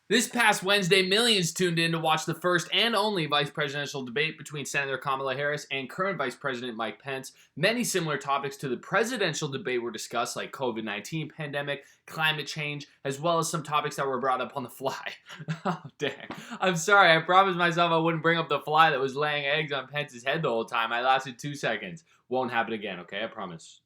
This past Wednesday, millions tuned in to watch the first and only vice presidential debate between Senator Kamala Harris and current Vice President Mike Pence. Many similar topics to the presidential debate were discussed, like COVID-19 pandemic, climate change, as well as some topics that were brought up on the fly. Oh, dang. I'm sorry, I promised myself I wouldn't bring up the fly that was laying eggs on Pence's head the whole time. I lasted 2 seconds. Won't happen again, okay? I promise.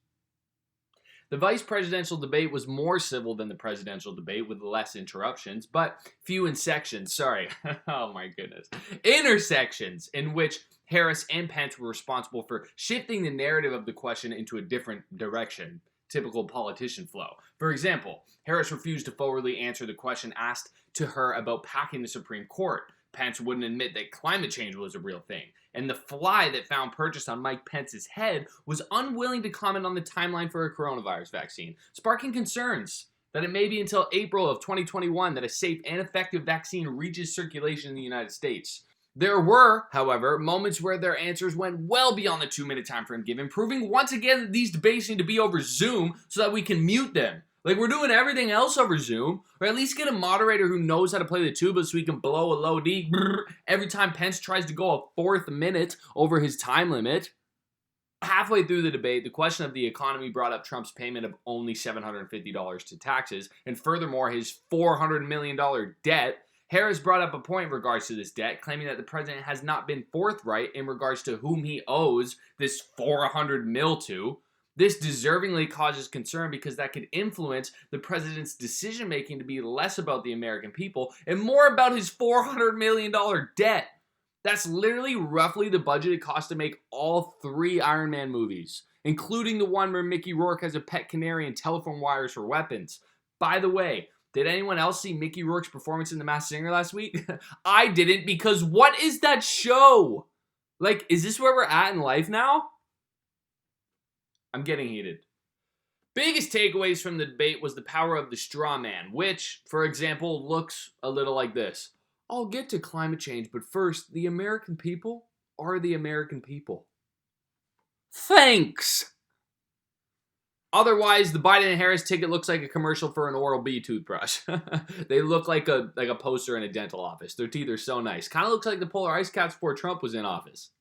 The vice presidential debate was more civil than the presidential debate with less interruptions, but few intersections, oh my goodness, intersections in which Harris and Pence were responsible for shifting the narrative of the question into a different direction. Typical politician flow. For example, Harris refused to forwardly answer the question asked to her about packing the Supreme Court. Pence wouldn't admit that climate change was a real thing. And the fly that found purchase on Mike Pence's head was unwilling to comment on the timeline for a coronavirus vaccine, sparking concerns that it may be until April of 2021 that a safe and effective vaccine reaches circulation in the United States. There were, however, moments where their answers went well beyond the 2-minute time frame given, proving once again that these debates need to be over Zoom so that we can mute them. Like, we're doing everything else over Zoom, or at least get a moderator who knows how to play the tuba so he can blow a low D every time Pence tries to go a fourth minute over his time limit. Halfway through the debate, the question of the economy brought up Trump's payment of only $750 to taxes, and furthermore, his $400 million debt. Harris brought up a point in regards to this debt, claiming that the president has not been forthright in regards to whom he owes this $400 million to. This deservingly causes concern because that could influence the president's decision-making to be less about the American people and more about his $400 million debt. That's literally roughly the budget it cost to make all 3 Iron Man movies, including the one where Mickey Rourke has a pet canary and telephone wires for weapons. By the way, did anyone else see Mickey Rourke's performance in The Masked Singer last week? I didn't, because what is that show? Like, is this where we're at in life now? I'm getting heated. Biggest takeaways from the debate was the power of the straw man, which, for example, looks a little like this. I'll get to climate change, but first, the American people are the American people. Thanks! Otherwise, the Biden and Harris ticket looks like a commercial for an Oral-B toothbrush. They look like a poster in a dental office. Their teeth are so nice. Kind of looks like the polar ice caps before Trump was in office.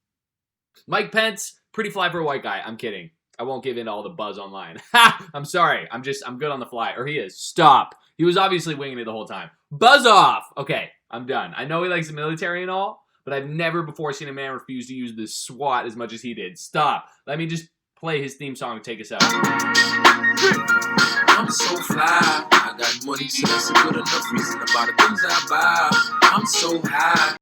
Mike Pence, pretty fly for a white guy. I'm kidding. I won't give in to all the buzz online. Ha! I'm sorry. I'm good on the fly. Or he is. Stop. He was obviously winging it the whole time. Buzz off! Okay, I'm done. I know he likes the military and all, but I've never before seen a man refuse to use the SWAT as much as he did. Stop. Let me just play his theme song to take us out. I'm so fly. I got money, so that's a good enough reason about the things I buy. I'm so high.